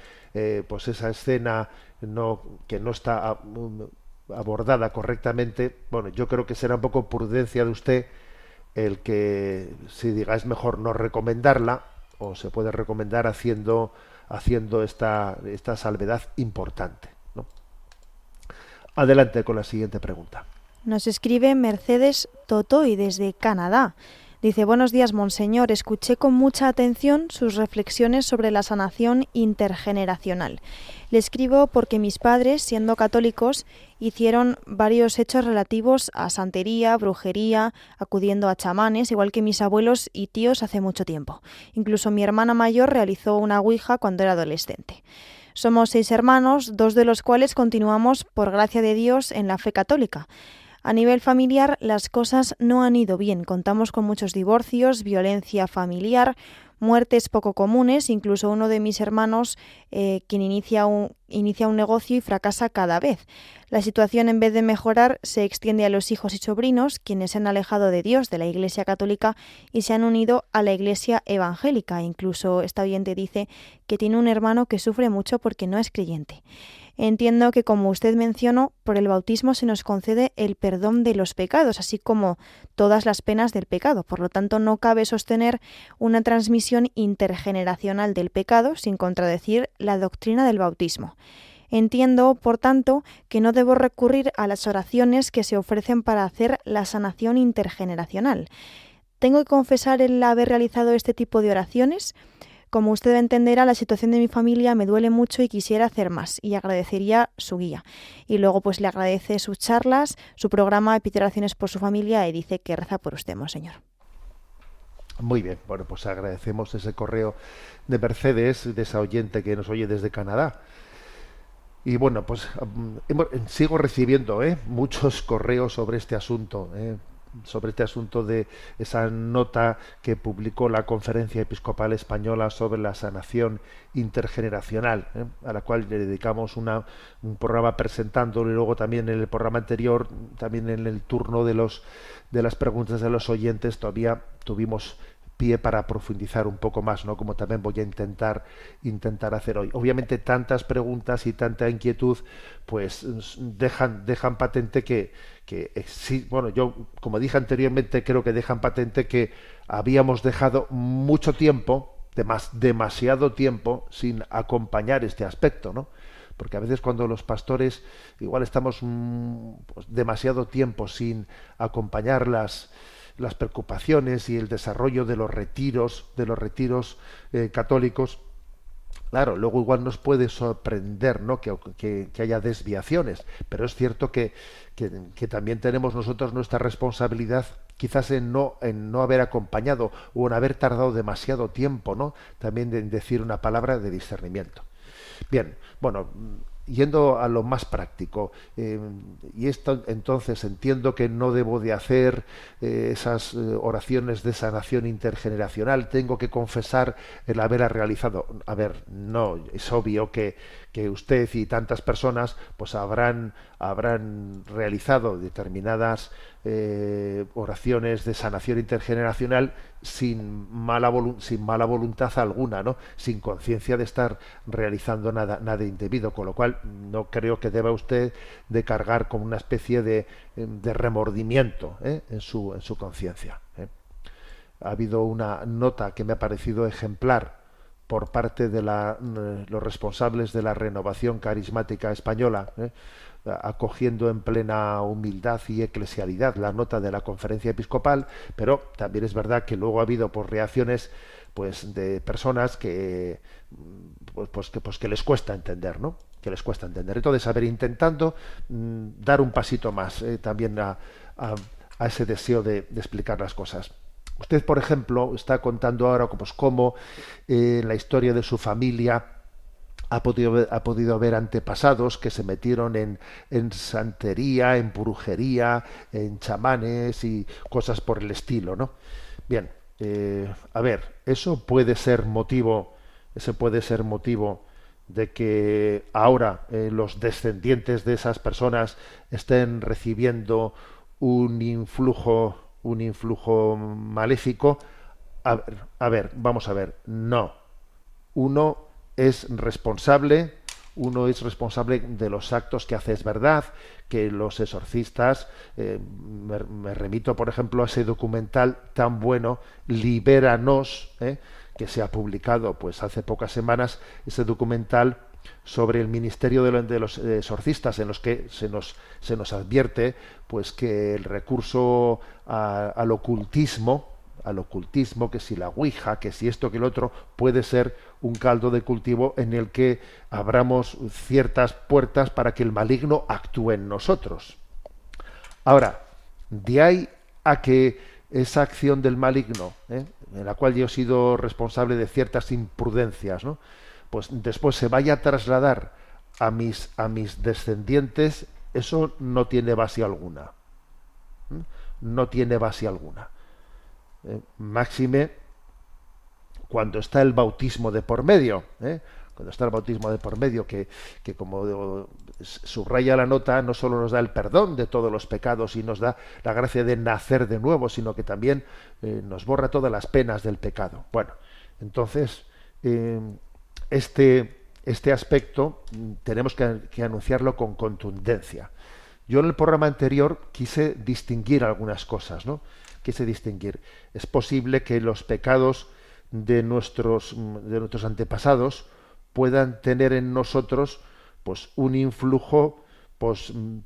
pues esa escena que no está abordada correctamente, bueno, yo creo que será un poco prudencia de usted el que si diga es mejor no recomendarla, o se puede recomendar haciendo esta salvedad importante, ¿no? Adelante con la siguiente pregunta. Nos escribe Mercedes Totoy desde Canadá. Dice: buenos días, monseñor. Escuché con mucha atención sus reflexiones sobre la sanación intergeneracional. Le escribo porque mis padres, siendo católicos, hicieron varios hechos relativos a santería, brujería, acudiendo a chamanes, igual que mis abuelos y tíos hace mucho tiempo. Incluso mi hermana mayor realizó una ouija cuando era adolescente. Somos 6 hermanos, 2 de los cuales continuamos, por gracia de Dios, en la fe católica. A nivel familiar, las cosas no han ido bien. Contamos con muchos divorcios, violencia familiar, muertes poco comunes, incluso uno de mis hermanos quien inicia un negocio y fracasa cada vez. La situación, en vez de mejorar, se extiende a los hijos y sobrinos, quienes se han alejado de Dios, de la Iglesia católica, y se han unido a la Iglesia evangélica. Incluso esta oyente dice que tiene un hermano que sufre mucho porque no es creyente. Entiendo que, como usted mencionó, por el bautismo se nos concede el perdón de los pecados, así como todas las penas del pecado. Por lo tanto, no cabe sostener una transmisión intergeneracional del pecado sin contradecir la doctrina del bautismo. Entiendo, por tanto, que no debo recurrir a las oraciones que se ofrecen para hacer la sanación intergeneracional. ¿Tengo que confesar el haber realizado este tipo de oraciones? Como usted entenderá, la situación de mi familia me duele mucho y quisiera hacer más, y agradecería su guía. Y luego pues le agradece sus charlas, su programa, pide oraciones por su familia y dice que reza por usted, monseñor. Muy bien, bueno, pues agradecemos ese correo de Mercedes, de esa oyente que nos oye desde Canadá. Y bueno, pues sigo recibiendo muchos correos sobre este asunto. sobre este asunto de esa nota que publicó la Conferencia Episcopal Española sobre la sanación intergeneracional, a la cual le dedicamos un programa presentándolo, y luego también en el programa anterior, también en el turno de las preguntas de los oyentes, todavía tuvimos pie para profundizar un poco más, ¿no? Como también voy a intentar hacer hoy. Obviamente tantas preguntas y tanta inquietud pues dejan patente que sí, bueno, yo como dije anteriormente, creo que dejan patente que habíamos dejado mucho tiempo, demasiado tiempo sin acompañar este aspecto, ¿no? Porque a veces cuando los pastores igual estamos pues, demasiado tiempo sin acompañar las preocupaciones y el desarrollo de los retiros católicos, claro, luego igual nos puede sorprender, ¿no? que haya desviaciones, pero es cierto que también tenemos nosotros nuestra responsabilidad, quizás en no haber acompañado o en haber tardado demasiado tiempo, ¿no? También en decir una palabra de discernimiento. Bien, bueno, yendo a lo más práctico, y esto entonces entiendo que no debo de hacer esas oraciones de sanación intergeneracional, tengo que confesar el haberla realizado. A ver, no, es obvio que usted y tantas personas pues habrán realizado determinadas oraciones de sanación intergeneracional sin mala voluntad alguna, ¿no? Sin conciencia de estar realizando nada indebido, con lo cual no creo que deba usted de cargar con una especie de remordimiento en su conciencia. Ha habido una nota que me ha parecido ejemplar por parte de los responsables de la Renovación Carismática Española, acogiendo en plena humildad y eclesialidad la nota de la Conferencia Episcopal, pero también es verdad que luego ha habido reacciones pues de personas que que les cuesta entender, ¿no? Que les cuesta entender. Entonces, intentando dar un pasito más también a ese deseo de explicar las cosas. Usted, por ejemplo, está contando ahora cómo en la historia de su familia ha podido haber antepasados que se metieron en santería, en brujería, en chamanes y cosas por el estilo, ¿no? Bien, a ver, eso puede ser motivo de que ahora los descendientes de esas personas estén recibiendo un influjo maléfico. A ver, vamos a ver, no. Uno es responsable de los actos que hace. Es verdad que los exorcistas, me remito por ejemplo a ese documental tan bueno, Libéranos, que se ha publicado pues hace pocas semanas, ese documental sobre el ministerio de los exorcistas, en los que se nos advierte pues que el recurso al ocultismo, que si la ouija, que si esto, que el otro, puede ser un caldo de cultivo en el que abramos ciertas puertas para que el maligno actúe en nosotros. Ahora, de ahí a que esa acción del maligno, en la cual yo he sido responsable de ciertas imprudencias, ¿no? Pues después se vaya a trasladar a mis descendientes, eso no tiene base alguna. No tiene base alguna. Máxime cuando está el bautismo de por medio, cuando está el bautismo de por medio, que como subraya la nota, no solo nos da el perdón de todos los pecados y nos da la gracia de nacer de nuevo, sino que también nos borra todas las penas del pecado. Bueno, entonces este aspecto tenemos que anunciarlo con contundencia. Yo en el programa anterior quise distinguir algunas cosas, ¿no? Quise distinguir. Es posible que los pecados de nuestros antepasados puedan tener en nosotros pues un influjo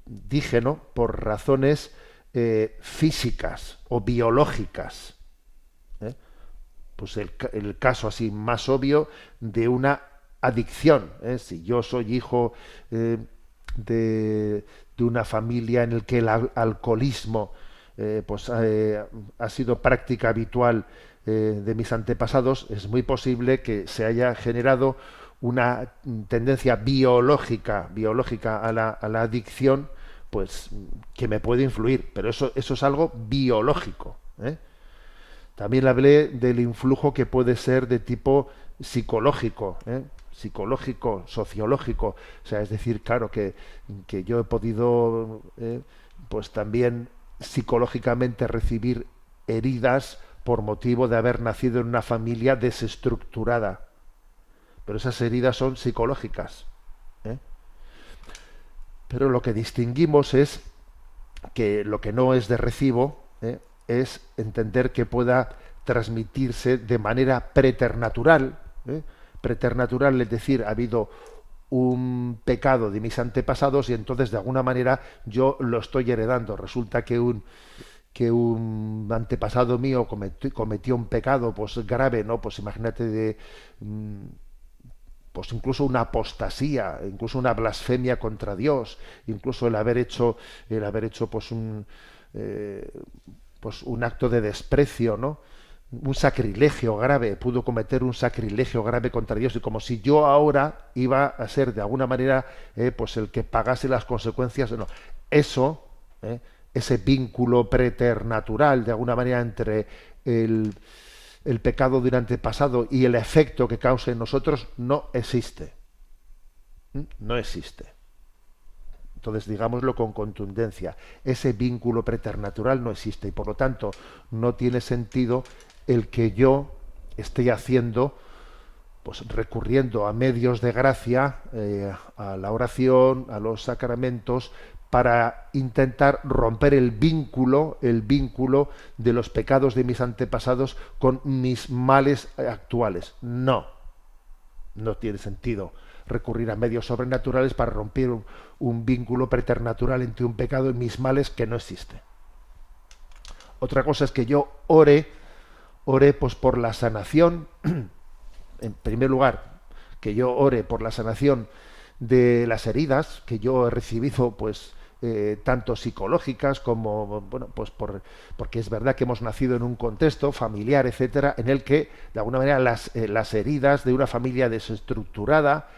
dígeno por razones físicas o biológicas. Pues el caso así más obvio de una adicción. Si yo soy hijo de una familia en el que el alcoholismo ha sido práctica habitual de mis antepasados, es muy posible que se haya generado una tendencia biológica a la adicción pues que me puede influir, pero eso es algo biológico, ¿eh? También hablé del influjo que puede ser de tipo psicológico, ¿eh? Psicológico, sociológico. O sea, es decir, claro, que yo he podido, pues también psicológicamente recibir heridas por motivo de haber nacido en una familia desestructurada. Pero esas heridas son psicológicas, ¿eh? Pero lo que distinguimos es que lo que no es de recibo, es entender que pueda transmitirse de manera preternatural, ¿eh? Preternatural, es decir, ha habido un pecado de mis antepasados y entonces de alguna manera yo lo estoy heredando. Resulta que un antepasado mío cometió un pecado pues grave, ¿no? Pues imagínate pues incluso una apostasía, incluso una blasfemia contra Dios, incluso el haber hecho pues un acto de desprecio, ¿no? Un sacrilegio grave, pudo cometer un sacrilegio grave contra Dios, y como si yo ahora iba a ser de alguna manera pues el que pagase las consecuencias. No, eso, ese vínculo preternatural de alguna manera entre el pecado de un antepasado y el efecto que causa en nosotros no existe. No existe. Entonces, digámoslo con contundencia, ese vínculo preternatural no existe y por lo tanto no tiene sentido el que yo esté haciendo, pues recurriendo a medios de gracia, a la oración, a los sacramentos, para intentar romper el vínculo de los pecados de mis antepasados con mis males actuales. No tiene sentido recurrir a medios sobrenaturales para romper un vínculo preternatural entre un pecado y mis males que no existe. Otra cosa es que yo ore pues por la sanación, en primer lugar, que yo ore por la sanación de las heridas que yo he recibido, pues tanto psicológicas como, bueno, pues porque es verdad que hemos nacido en un contexto familiar, etcétera, en el que de alguna manera las heridas de una familia desestructurada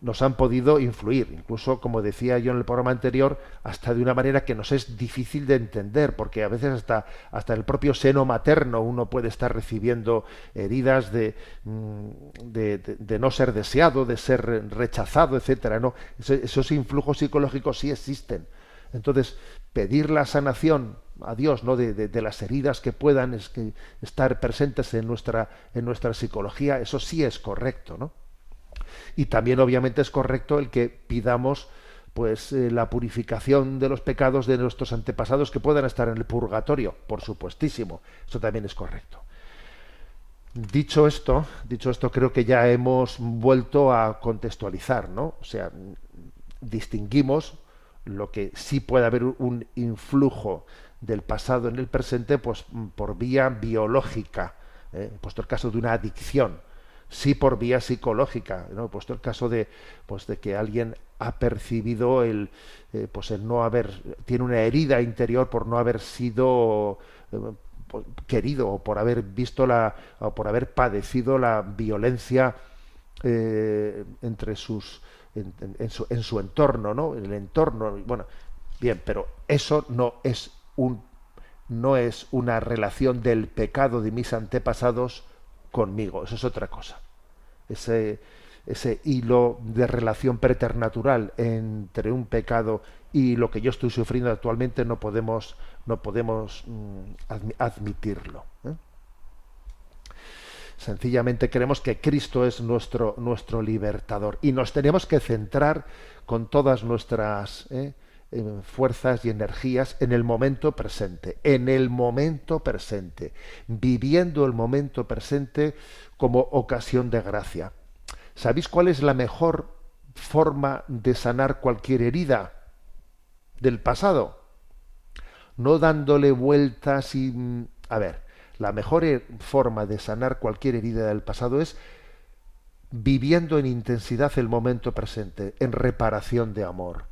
nos han podido influir, incluso, como decía yo en el programa anterior, hasta de una manera que nos es difícil de entender, porque a veces hasta el propio seno materno uno puede estar recibiendo heridas de no ser deseado, de ser rechazado, etcétera, ¿no? Esos influjos psicológicos sí existen. Entonces, pedir la sanación a Dios, ¿no?, de las heridas que puedan estar presentes en nuestra psicología, eso sí es correcto, ¿no? Y también obviamente es correcto el que pidamos pues la purificación de los pecados de nuestros antepasados que puedan estar en el purgatorio, por supuestísimo, eso también es correcto. Dicho esto, creo que ya hemos vuelto a contextualizar, ¿no? O sea, distinguimos lo que sí puede haber un influjo del pasado en el presente, pues por vía biológica, puesto el caso de una adicción. Sí por vía psicológica, ¿no? Puesto el caso de que alguien ha percibido el no haber, tiene una herida interior por no haber sido querido, o por haber visto o por haber padecido la violencia entre en su entorno, ¿no? En el entorno, bueno, bien, pero eso no es una relación del pecado de mis antepasados conmigo, eso es otra cosa. Ese hilo de relación preternatural entre un pecado y lo que yo estoy sufriendo actualmente no podemos admitirlo, ¿eh? Sencillamente creemos que Cristo es nuestro libertador y nos tenemos que centrar con todas nuestras fuerzas y energías en el momento presente, viviendo el momento presente como ocasión de gracia. ¿Sabéis cuál es la mejor forma de sanar cualquier herida del pasado? No dándole vueltas y... A ver, la mejor forma de sanar cualquier herida del pasado es viviendo en intensidad el momento presente, en reparación de amor.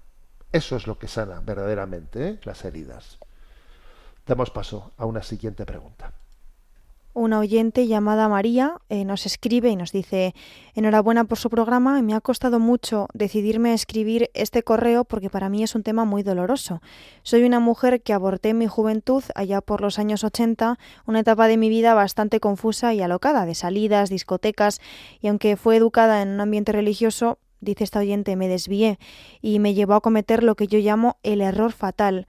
Eso es lo que sana verdaderamente, las heridas. Damos paso a una siguiente pregunta. Una oyente llamada María nos escribe y nos dice: enhorabuena por su programa, me ha costado mucho decidirme a escribir este correo porque para mí es un tema muy doloroso. Soy una mujer que aborté en mi juventud allá por los años 80, una etapa de mi vida bastante confusa y alocada, de salidas, discotecas, y aunque fue educada en un ambiente religioso, dice esta oyente, me desvié y me llevó a cometer lo que yo llamo el error fatal.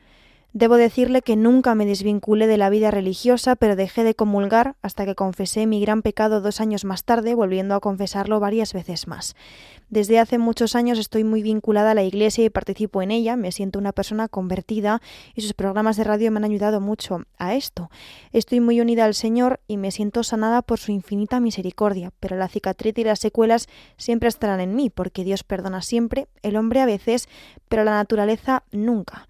Debo decirle que nunca me desvinculé de la vida religiosa, pero dejé de comulgar hasta que confesé mi gran pecado 2 años más tarde, volviendo a confesarlo varias veces más. Desde hace muchos años estoy muy vinculada a la Iglesia y participo en ella, me siento una persona convertida y sus programas de radio me han ayudado mucho a esto. Estoy muy unida al Señor y me siento sanada por su infinita misericordia, pero la cicatriz y las secuelas siempre estarán en mí, porque Dios perdona siempre, el hombre a veces, pero la naturaleza nunca.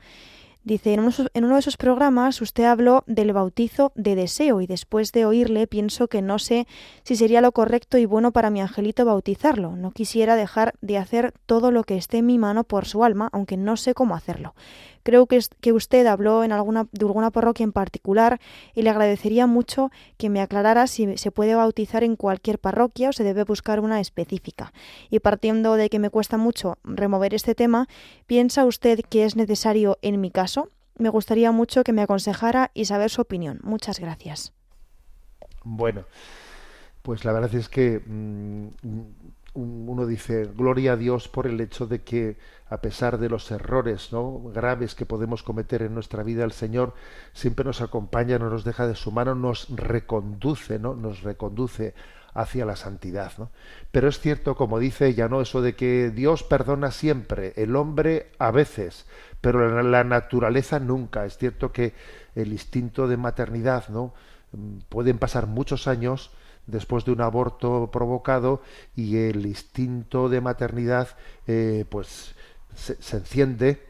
Dice, en uno de sus programas usted habló del bautizo de deseo y después de oírle pienso que no sé si sería lo correcto y bueno para mi angelito bautizarlo. No quisiera dejar de hacer todo lo que esté en mi mano por su alma, aunque no sé cómo hacerlo. Creo que usted habló de alguna parroquia en particular y le agradecería mucho que me aclarara si se puede bautizar en cualquier parroquia o se debe buscar una específica. Y partiendo de que me cuesta mucho remover este tema, ¿piensa usted que es necesario en mi caso? Me gustaría mucho que me aconsejara y saber su opinión. Muchas gracias. Bueno, pues la verdad es que uno dice, gloria a Dios por el hecho de que a pesar de los errores, ¿no?, graves que podemos cometer en nuestra vida, el Señor siempre nos acompaña, no nos deja de su mano, nos reconduce, ¿no?, nos reconduce hacia la santidad, ¿no? Pero es cierto, como dice ella, ¿no?, eso de que Dios perdona siempre, el hombre a veces, pero la naturaleza nunca. Es cierto que el instinto de maternidad, ¿no?, pueden pasar muchos años después de un aborto provocado y el instinto de maternidad pues se enciende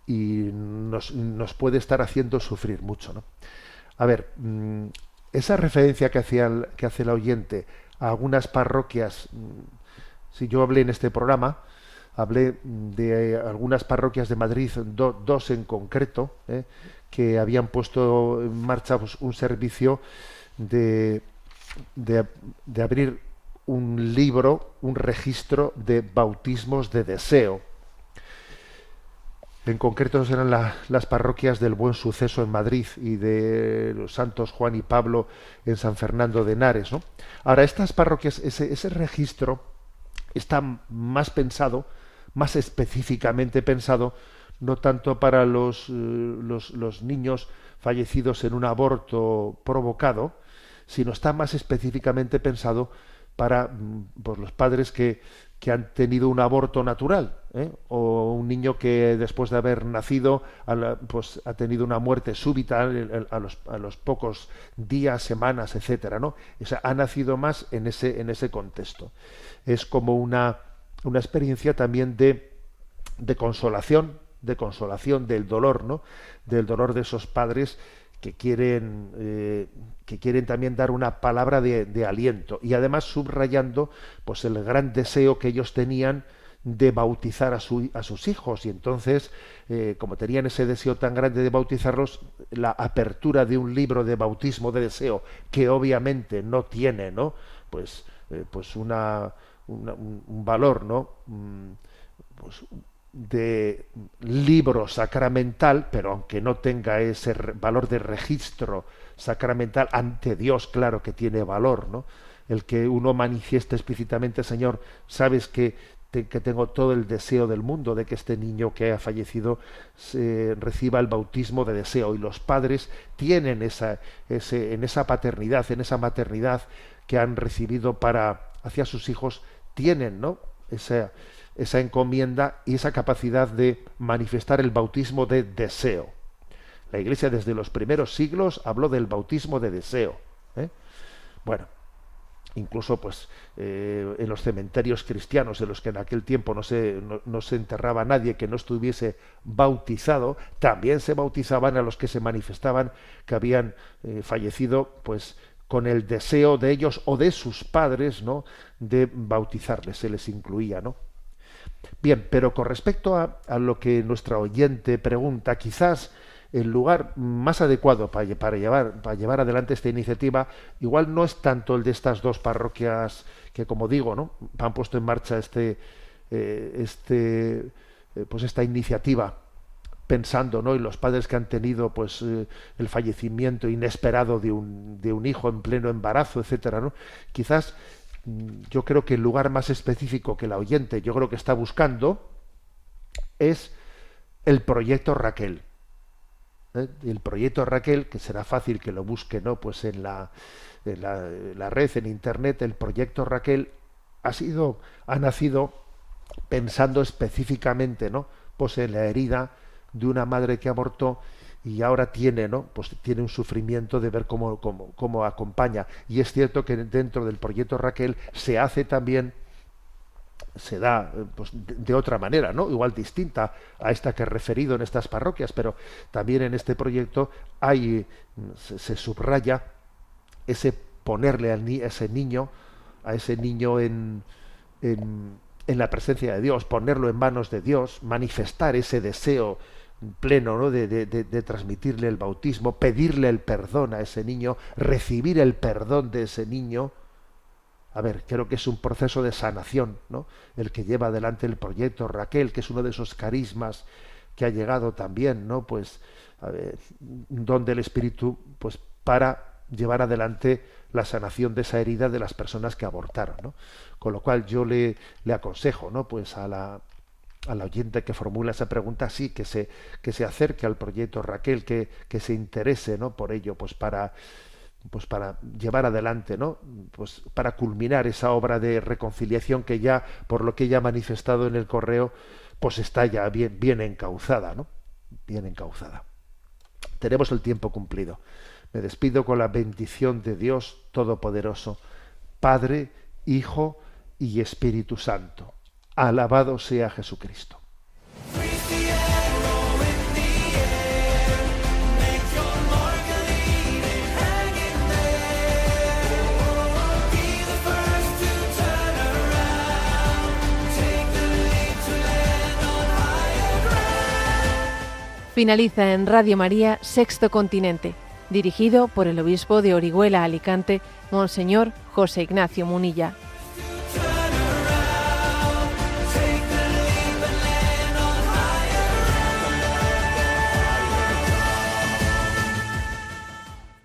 y nos puede estar haciendo sufrir mucho, ¿no? A ver, esa referencia que hace la oyente a algunas parroquias, si yo hablé en este programa, hablé de algunas parroquias de Madrid, dos en concreto, que habían puesto en marcha pues, un servicio de abrir un libro, un registro de bautismos de deseo. En concreto eran las parroquias del Buen Suceso en Madrid y de los santos Juan y Pablo en San Fernando de Henares, ¿no? Ahora, estas parroquias, ese registro está más pensado, más específicamente pensado, no tanto para los niños fallecidos en un aborto provocado, sino está más específicamente pensado para pues, los padres que han tenido un aborto natural, o un niño que después de haber nacido pues ha tenido una muerte súbita a los pocos días, semanas, etcétera, ¿no? O sea, ha nacido más en ese contexto. Es como una experiencia también de consolación del dolor, ¿no?, del dolor de esos padres que quieren también dar una palabra de aliento y además subrayando pues el gran deseo que ellos tenían de bautizar a sus hijos y entonces como tenían ese deseo tan grande de bautizarlos, la apertura de un libro de bautismo de deseo que obviamente no tiene, ¿no?, pues un valor, ¿no?, pues de libro sacramental, pero aunque no tenga ese valor de registro sacramental ante Dios, claro que tiene valor, ¿no? El que uno manifieste explícitamente, Señor, sabes que tengo todo el deseo del mundo de que este niño que ha fallecido reciba el bautismo de deseo, y los padres tienen en esa paternidad, en esa maternidad que han recibido hacia sus hijos, tienen, ¿no?, esa encomienda y esa capacidad de manifestar el bautismo de deseo. La Iglesia desde los primeros siglos habló del bautismo de deseo. Bueno, incluso pues en los cementerios cristianos, en los que en aquel tiempo no se enterraba a nadie que no estuviese bautizado, también se bautizaban a los que se manifestaban que habían fallecido pues con el deseo de ellos o de sus padres, ¿no?, de bautizarles, se les incluía, ¿no? Bien, pero con respecto a lo que nuestra oyente pregunta, quizás el lugar más adecuado para llevar adelante esta iniciativa igual no es tanto el de estas dos parroquias que, como digo, ¿no?, han puesto en marcha pues esta iniciativa pensando, ¿no?, en los padres que han tenido pues el fallecimiento inesperado de un hijo en pleno embarazo, etcétera, ¿no? Quizás yo creo que el lugar más específico que la oyente yo creo que está buscando es el proyecto Raquel. El proyecto Raquel, que será fácil que lo busque, ¿no?, pues en la red, en internet. El proyecto Raquel ha nacido pensando específicamente, ¿no?, pues en la herida de una madre que abortó y ahora tiene, ¿no?, pues tiene un sufrimiento de ver cómo acompaña. Y es cierto que dentro del proyecto Raquel se da pues de otra manera, ¿no?, igual distinta a esta que he referido en estas parroquias, pero también en este proyecto se subraya ese ponerle a ese niño en la presencia de Dios, ponerlo en manos de Dios, manifestar ese deseo pleno, ¿no?, de transmitirle el bautismo, pedirle el perdón a ese niño, recibir el perdón de ese niño. A ver, creo que es un proceso de sanación, ¿no?, el que lleva adelante el proyecto Raquel, que es uno de esos carismas que ha llegado también, ¿no?, pues un don del Espíritu, pues para llevar adelante la sanación de esa herida de las personas que abortaron, ¿no? Con lo cual yo le aconsejo, ¿no?, pues a la oyente que formula esa pregunta, sí, que se acerque al proyecto Raquel, que se interese, ¿no?, por ello, pues para llevar adelante, ¿no?, pues para culminar esa obra de reconciliación que ya, por lo que ella ha manifestado en el correo, pues está ya bien encauzada, ¿no? Bien encauzada. Tenemos el tiempo cumplido. Me despido con la bendición de Dios Todopoderoso, Padre, Hijo y Espíritu Santo. Alabado sea Jesucristo. Freeze the arrow in the air. Make your mark and leave it hanging there. Be the first to turn around. Take the lead to land on higher ground. Finaliza en Radio María Sexto Continente, dirigido por el obispo de Orihuela, Alicante, Monseñor José Ignacio Munilla.